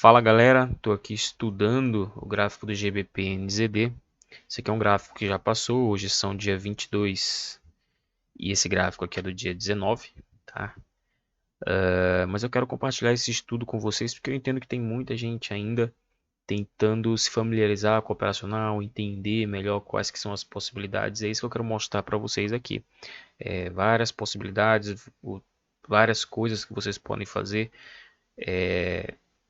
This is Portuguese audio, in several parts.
Fala galera, estou aqui estudando o gráfico do GBP/NZD. Esse aqui é um gráfico que já passou, hoje são dia 22 e esse gráfico aqui é do dia 19, tá? Mas eu quero compartilhar esse estudo com vocês porque eu entendo que tem muita gente ainda tentando se familiarizar com o operacional, entender melhor quais que são as possibilidades. É isso que eu quero mostrar para vocês aqui. Várias possibilidades, várias coisas que vocês podem fazer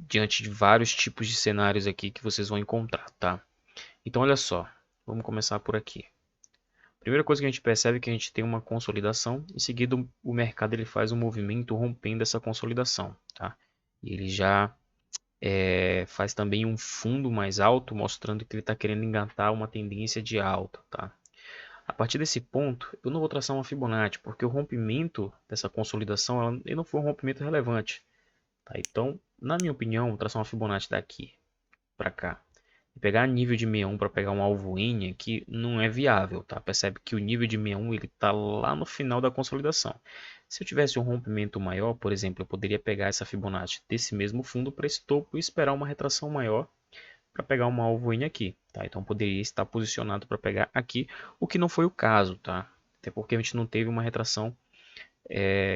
diante de vários tipos de cenários aqui que vocês vão encontrar, tá? Então, olha só, vamos começar por aqui. Primeira coisa que a gente percebe é que a gente tem uma consolidação, em seguida o mercado ele faz um movimento rompendo essa consolidação, tá? E ele já faz também um fundo mais alto, mostrando que ele está querendo engatar uma tendência de alta, tá? A partir desse ponto, eu não vou traçar uma Fibonacci, porque o rompimento dessa consolidação ele não foi um rompimento relevante, tá? Então, na minha opinião, traçar uma Fibonacci daqui para cá e pegar nível de 61 para pegar um alvo N aqui não é viável, tá? Percebe que o nível de 61 ele está lá no final da consolidação. Se eu tivesse um rompimento maior, por exemplo, eu poderia pegar essa Fibonacci desse mesmo fundo para esse topo e esperar uma retração maior para pegar um alvo N aqui, tá? Então poderia estar posicionado para pegar aqui, o que não foi o caso, tá? Até porque a gente não teve uma retração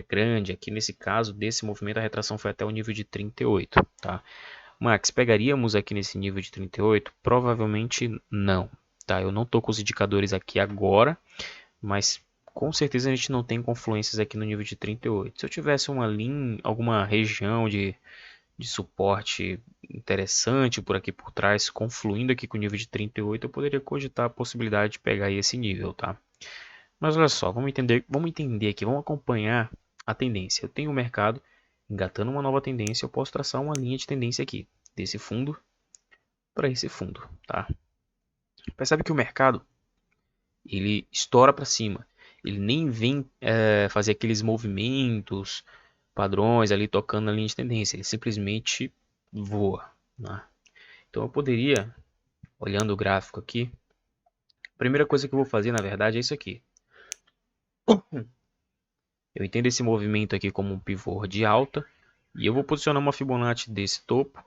grande aqui nesse caso desse movimento, a retração foi até o nível de 38, tá? Max, pegaríamos aqui nesse nível de 38? Provavelmente não, tá? Eu não estou com os indicadores aqui agora, mas com certeza a gente não tem confluências aqui no nível de 38. Se eu tivesse uma linha, alguma região de suporte interessante por aqui por trás, confluindo aqui com o nível de 38, eu poderia cogitar a possibilidade de pegar esse nível, tá? Mas olha só, vamos entender aqui, vamos acompanhar a tendência. Eu tenho o mercado engatando uma nova tendência, eu posso traçar uma linha de tendência aqui, desse fundo para esse fundo, tá? Percebe que o mercado ele estoura para cima, ele nem vem fazer aqueles movimentos padrões ali tocando na linha de tendência, ele simplesmente voa, né? Então eu poderia, olhando o gráfico aqui, a primeira coisa que eu vou fazer na verdade é isso aqui. Eu entendo esse movimento aqui como um pivô de alta e eu vou posicionar uma Fibonacci desse topo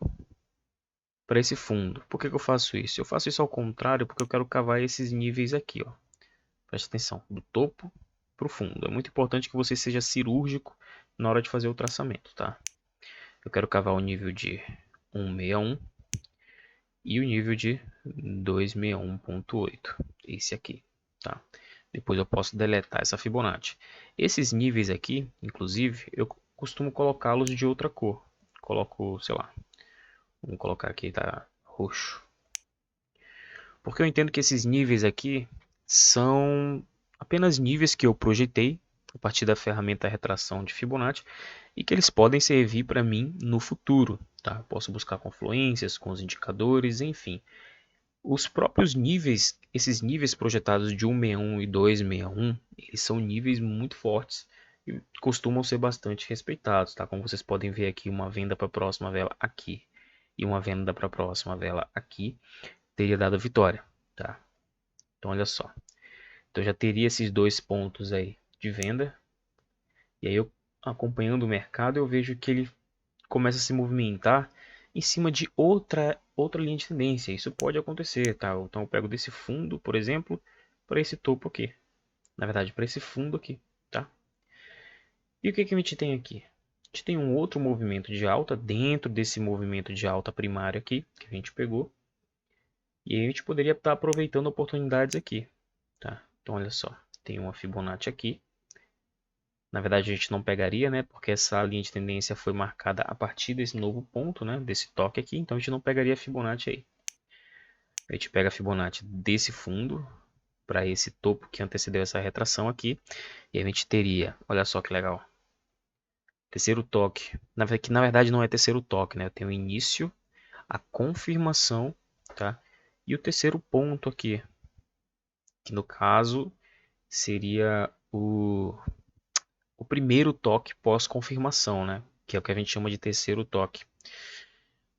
para esse fundo. Por que eu faço isso? Eu faço isso ao contrário porque eu quero cavar esses níveis aqui, ó. Preste atenção, do topo para o fundo. É muito importante que você seja cirúrgico na hora de fazer o traçamento, tá? Eu quero cavar o nível de 161 e o nível de 261.8. Esse aqui, tá? Depois eu posso deletar essa Fibonacci. Esses níveis aqui, inclusive, eu costumo colocá-los de outra cor. Coloco, sei lá, vamos colocar aqui, tá roxo. Porque eu entendo que esses níveis aqui são apenas níveis que eu projetei a partir da ferramenta retração de Fibonacci e que eles podem servir para mim no futuro, tá? Posso buscar confluências com os indicadores, enfim. Os próprios níveis, esses níveis projetados de 161 e 261, eles são níveis muito fortes e costumam ser bastante respeitados, tá? Como vocês podem ver aqui, uma venda para a próxima vela aqui e uma venda para a próxima vela aqui teria dado vitória, tá? Então olha só, então já teria esses dois pontos aí de venda e aí eu acompanhando o mercado eu vejo que ele começa a se movimentar em cima de outra linha de tendência. Isso pode acontecer, tá? Então eu pego desse fundo, por exemplo, para esse topo aqui. Na verdade, para esse fundo aqui, tá? E o que a gente tem aqui? A gente tem um outro movimento de alta dentro desse movimento de alta primário aqui, que a gente pegou. E aí a gente poderia estar aproveitando oportunidades aqui, tá? Então olha só, tem uma Fibonacci aqui. Na verdade a gente não pegaria, né? Porque essa linha de tendência foi marcada a partir desse novo ponto, né? Desse toque aqui, então a gente não pegaria a Fibonacci aí. A gente pega a Fibonacci desse fundo para esse topo que antecedeu essa retração aqui. E a gente teria, olha só que legal, terceiro toque. Que na verdade não é terceiro toque, né? Eu tenho o início, a confirmação, tá? E o terceiro ponto aqui, que no caso seria o primeiro toque pós-confirmação, né? Que é o que a gente chama de terceiro toque.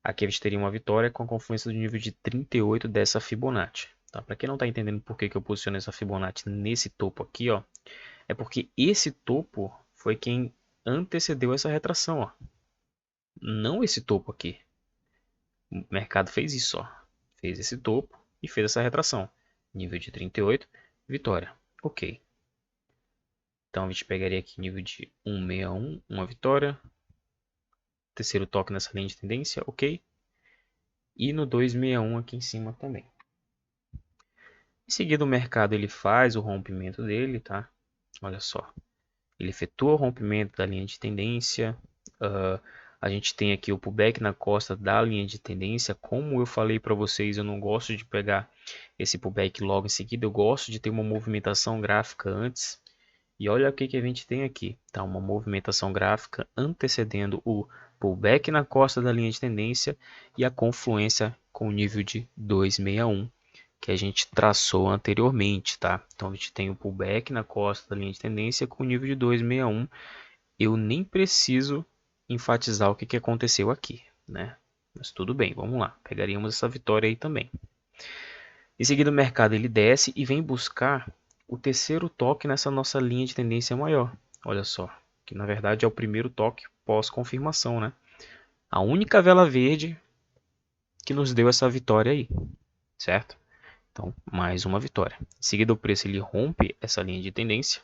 Aqui a gente teria uma vitória com a confluência do nível de 38 dessa Fibonacci. Tá? Para quem não está entendendo por que eu posiciono essa Fibonacci nesse topo aqui, ó, é porque esse topo foi quem antecedeu essa retração, ó. Não esse topo aqui. O mercado fez isso, ó. Fez esse topo e fez essa retração. Nível de 38, vitória. Ok. Então a gente pegaria aqui nível de 161, uma vitória. Terceiro toque nessa linha de tendência, ok. E no 261 aqui em cima também. Em seguida o mercado ele faz o rompimento dele, tá? Olha só. Ele efetua o rompimento da linha de tendência. A gente tem aqui o pullback na costa da linha de tendência. Como eu falei para vocês, eu não gosto de pegar esse pullback logo em seguida. Eu gosto de ter uma movimentação gráfica antes. E olha o que a gente tem aqui. Tá? Uma movimentação gráfica antecedendo o pullback na costa da linha de tendência e a confluência com o nível de 261 que a gente traçou anteriormente, tá? Então a gente tem o pullback na costa da linha de tendência com o nível de 261. Eu nem preciso enfatizar o que aconteceu aqui, né? Mas tudo bem, vamos lá. Pegaríamos essa vitória aí também. Em seguida o mercado ele desce e vem buscar o terceiro toque nessa nossa linha de tendência maior. Olha só, que na verdade é o primeiro toque pós-confirmação, né? A única vela verde que nos deu essa vitória aí, certo? Então, mais uma vitória. Em seguida, o preço ele rompe essa linha de tendência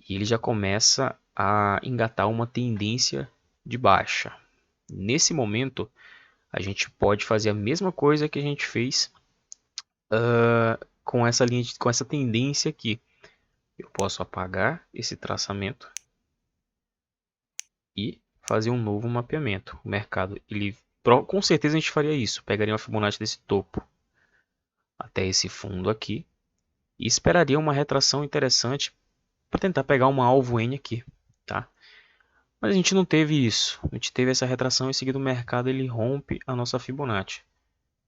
e ele já começa a engatar uma tendência de baixa. Nesse momento, a gente pode fazer a mesma coisa que a gente fez com essa linha, com essa tendência aqui. Eu posso apagar esse traçamento e fazer um novo mapeamento. O mercado, ele, com certeza a gente faria isso. Pegaria uma Fibonacci desse topo até esse fundo aqui e esperaria uma retração interessante para tentar pegar uma alvo N aqui, tá? Mas a gente não teve isso. A gente teve essa retração em seguida o mercado ele rompe a nossa Fibonacci.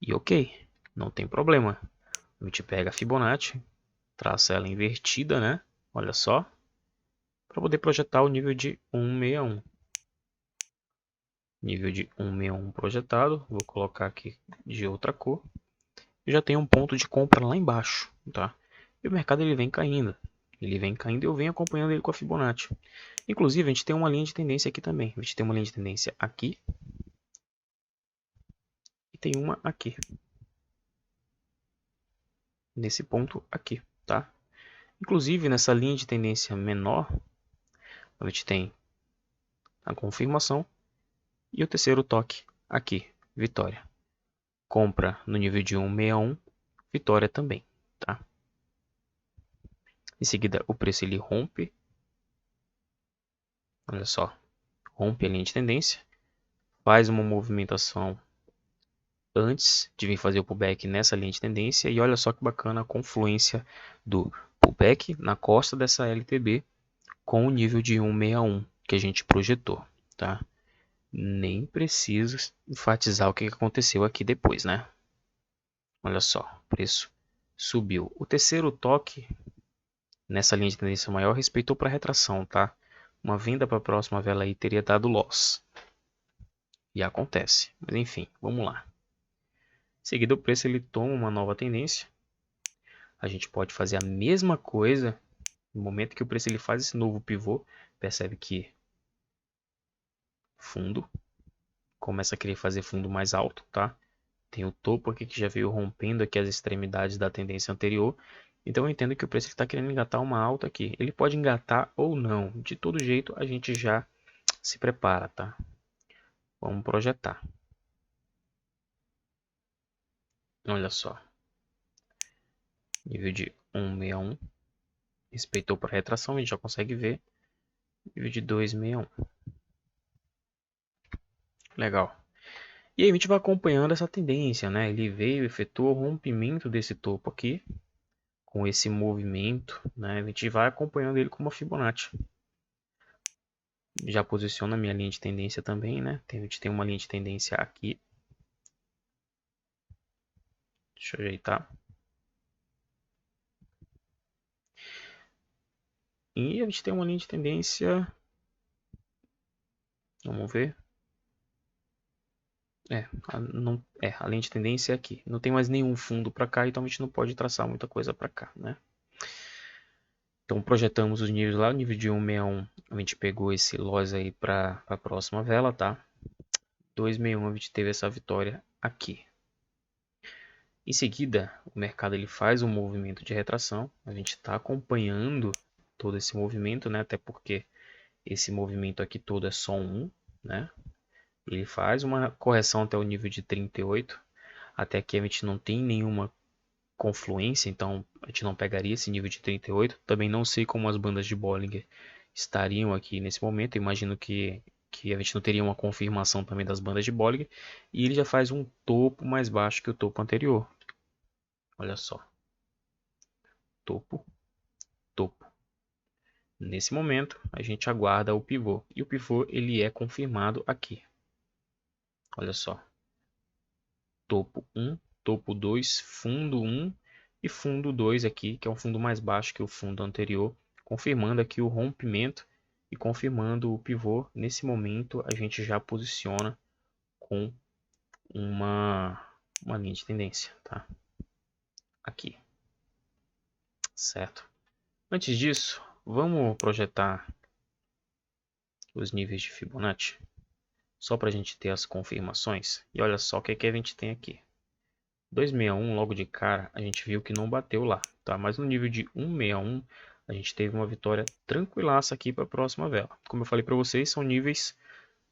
E ok, não tem problema. A gente pega a Fibonacci, traça ela invertida, né? Olha só, para poder projetar o nível de 161. Nível de 161 projetado. Vou colocar aqui de outra cor. Já tem um ponto de compra lá embaixo, tá? E o mercado ele vem caindo. Ele vem caindo e eu venho acompanhando ele com a Fibonacci. Inclusive, a gente tem uma linha de tendência aqui também. A gente tem uma linha de tendência aqui. E tem uma aqui. Nesse ponto aqui, tá? Inclusive, nessa linha de tendência menor, a gente tem a confirmação e o terceiro toque aqui, vitória. Compra no nível de 161, vitória também, tá? Em seguida, o preço ele rompe. Olha só, rompe a linha de tendência, faz uma movimentação antes de vir fazer o pullback nessa linha de tendência e olha só que bacana a confluência do pullback na costa dessa LTB com o nível de 161 que a gente projetou, tá? Nem preciso enfatizar o que aconteceu aqui depois, né? Olha só, o preço subiu. O terceiro toque nessa linha de tendência maior respeitou para retração, tá? Uma venda para a próxima vela aí teria dado loss. E acontece. Mas enfim, vamos lá. Em seguida o preço ele toma uma nova tendência. A gente pode fazer a mesma coisa no momento que o preço ele faz esse novo pivô. Percebe que fundo começa a querer fazer fundo mais alto, tá? Tem o topo aqui que já veio rompendo aqui as extremidades da tendência anterior. Então eu entendo que o preço está querendo engatar uma alta aqui. Ele pode engatar ou não. De todo jeito a gente já se prepara, tá? Vamos projetar. Olha só. Nível de 161. Respeitou para retração, a gente já consegue ver. Nível de 261. Legal. E aí a gente vai acompanhando essa tendência, né? Ele veio, efetuou o rompimento desse topo aqui. Com esse movimento, né? A gente vai acompanhando ele com uma Fibonacci. Já posiciona a minha linha de tendência também, né? A gente tem uma linha de tendência aqui. Deixa eu ajeitar. E a gente tem uma linha de tendência. Vamos ver. A linha de tendência é aqui. Não tem mais nenhum fundo para cá, então a gente não pode traçar muita coisa para cá, né? Então projetamos os níveis lá, o nível de 161, a gente pegou esse loss aí para a próxima vela, tá? 261 a gente teve essa vitória aqui. Em seguida, o mercado ele faz um movimento de retração. A gente está acompanhando todo esse movimento, né? Até porque esse movimento aqui todo é só um, né? Ele faz uma correção até o nível de 38. Até aqui a gente não tem nenhuma confluência, então a gente não pegaria esse nível de 38. Também não sei como as bandas de Bollinger estariam aqui nesse momento. Eu imagino que a gente não teria uma confirmação também das bandas de Bollinger. E ele já faz um topo mais baixo que o topo anterior. Olha só. Topo, topo. Nesse momento, a gente aguarda o pivô. E o pivô ele é confirmado aqui. Olha só. Topo 1, topo 2, fundo 1 e fundo 2 aqui, que é um fundo mais baixo que o fundo anterior, confirmando aqui o rompimento e confirmando o pivô. Nesse momento, a gente já posiciona com uma linha de tendência, tá? Aqui, certo? Antes disso, vamos projetar os níveis de Fibonacci, só para a gente ter as confirmações. E olha só o que a gente tem aqui. 261 logo de cara a gente viu que não bateu lá, tá? Mas no nível de 161 a gente teve uma vitória tranquilaça aqui para a próxima vela. Como eu falei para vocês, são níveis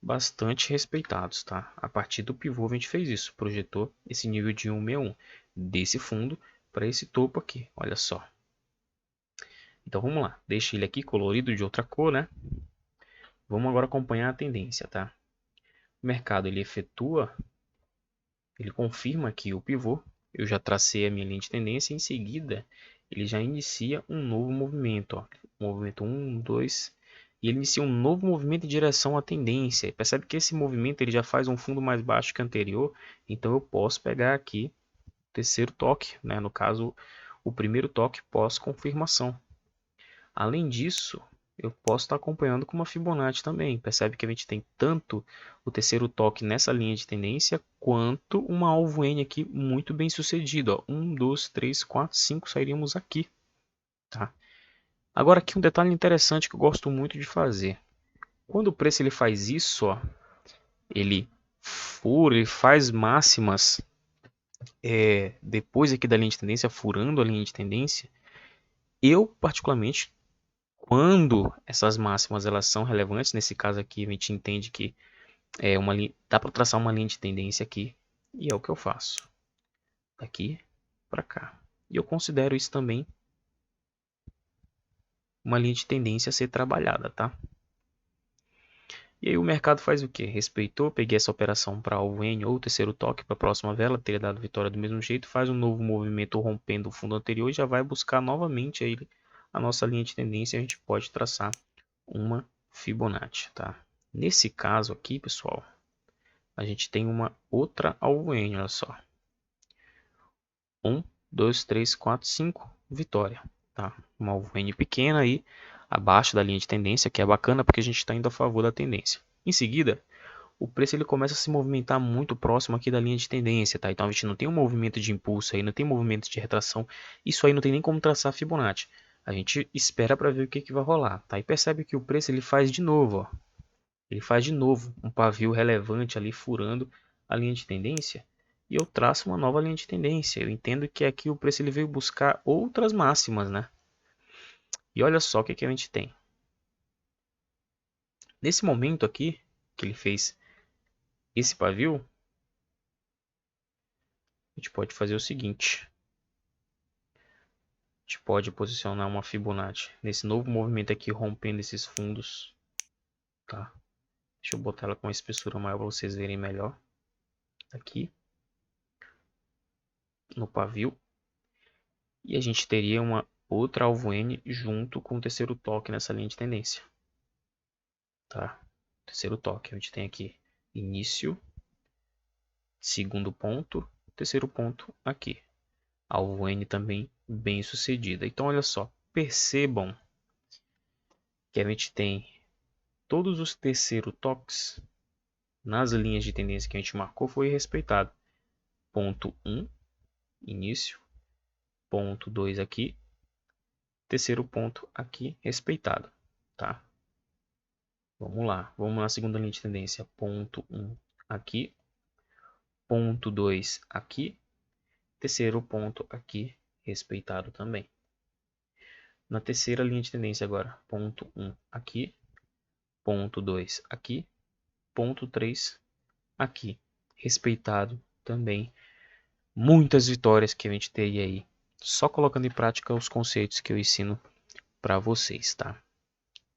bastante respeitados, tá? A partir do pivô a gente fez isso, projetou esse nível de 161 desse fundo para esse topo aqui, olha só. Então vamos lá, deixa ele aqui colorido de outra cor, né? Vamos agora acompanhar a tendência, tá? O mercado ele efetua, ele confirma aqui o pivô. Eu já tracei a minha linha de tendência. Em seguida, ele já inicia um novo movimento. Ó. Movimento 1, 2. E ele inicia um novo movimento em direção à tendência. Percebe que esse movimento ele já faz um fundo mais baixo que o anterior. Então, eu posso pegar aqui o terceiro toque. Né? No caso, o primeiro toque pós-confirmação. Além disso, eu posso estar acompanhando com uma Fibonacci também. Percebe que a gente tem tanto o terceiro toque nessa linha de tendência, quanto uma alvo N aqui muito bem sucedido. 1, 2, 3, 4, 5 sairíamos aqui. Tá? Agora aqui um detalhe interessante que eu gosto muito de fazer. Quando o preço ele faz isso, ó, ele fura, ele faz máximas depois aqui da linha de tendência, furando a linha de tendência. Eu particularmente, quando essas máximas elas são relevantes, nesse caso aqui a gente entende que dá para traçar uma linha de tendência aqui, e é o que eu faço, daqui para cá. E eu considero isso também uma linha de tendência a ser trabalhada, tá? E aí o mercado faz o que? Respeitou, peguei essa operação para alvo N ou terceiro toque para a próxima vela, teria dado vitória do mesmo jeito, faz um novo movimento rompendo o fundo anterior e já vai buscar novamente aí a nossa linha de tendência. A gente pode traçar uma Fibonacci, tá? Nesse caso aqui, pessoal, a gente tem uma outra alvo N, olha só. 1, 2, 3, 4, 5, vitória. Tá? Uma alvo N pequena aí, abaixo da linha de tendência, que é bacana porque a gente está indo a favor da tendência. Em seguida, o preço ele começa a se movimentar muito próximo aqui da linha de tendência. Tá? Então a gente não tem um movimento de impulso aí, não tem movimento de retração. Isso aí não tem nem como traçar Fibonacci. A gente espera para ver o que vai rolar. Tá? E percebe que o preço ele faz de novo. Ó. Ele faz de novo um pavio relevante ali furando a linha de tendência. E eu traço uma nova linha de tendência. Eu entendo que aqui o preço ele veio buscar outras máximas, né? E olha só o que a gente tem. Nesse momento aqui, que ele fez esse pavio, a gente pode fazer o seguinte. A gente pode posicionar uma Fibonacci nesse novo movimento aqui, rompendo esses fundos. Tá? Deixa eu botar ela com uma espessura maior para vocês verem melhor. Aqui. No pavio. E a gente teria uma outra alvo N junto com o terceiro toque nessa linha de tendência. Tá? Terceiro toque, a gente tem aqui início, segundo ponto, terceiro ponto aqui. Alvo N também bem sucedida. Então olha só, percebam que a gente tem todos os terceiros toques nas linhas de tendência que a gente marcou foi respeitado. Ponto 1, início, ponto 2 aqui, terceiro ponto aqui respeitado, tá? Vamos lá, vamos na segunda linha de tendência, ponto 1 aqui, ponto 2 aqui, terceiro ponto aqui, respeitado também. Na terceira linha de tendência agora, ponto 1 aqui, ponto 2 aqui, ponto 3 aqui, respeitado também. Muitas vitórias que a gente teria aí, só colocando em prática os conceitos que eu ensino para vocês, tá?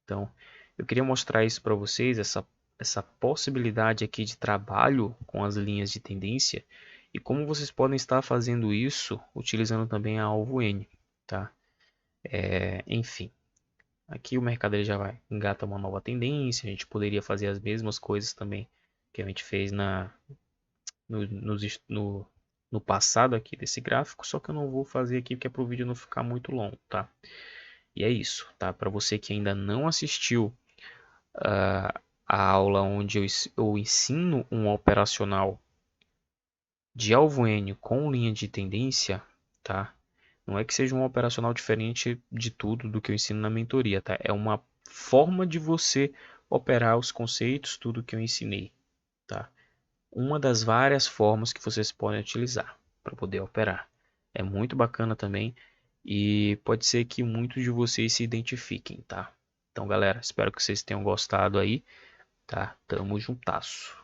Então, eu queria mostrar isso para vocês, essa possibilidade aqui de trabalho com as linhas de tendência e como vocês podem estar fazendo isso utilizando também a alvo N, tá? Enfim, aqui o mercado ele já vai engata uma nova tendência, a gente poderia fazer as mesmas coisas também que a gente fez no, no passado aqui desse gráfico, só que eu não vou fazer aqui porque é para o vídeo não ficar muito longo, tá? E é isso, tá? Para você que ainda não assistiu a aula onde eu ensino um operacional de alvo N com linha de tendência, tá? Não é que seja um operacional diferente de tudo do que eu ensino na mentoria, tá? É uma forma de você operar os conceitos, tudo que eu ensinei, tá? Uma das várias formas que vocês podem utilizar para poder operar. É muito bacana também e pode ser que muitos de vocês se identifiquem, tá? Então, galera, espero que vocês tenham gostado aí, tá? Tamo juntasso.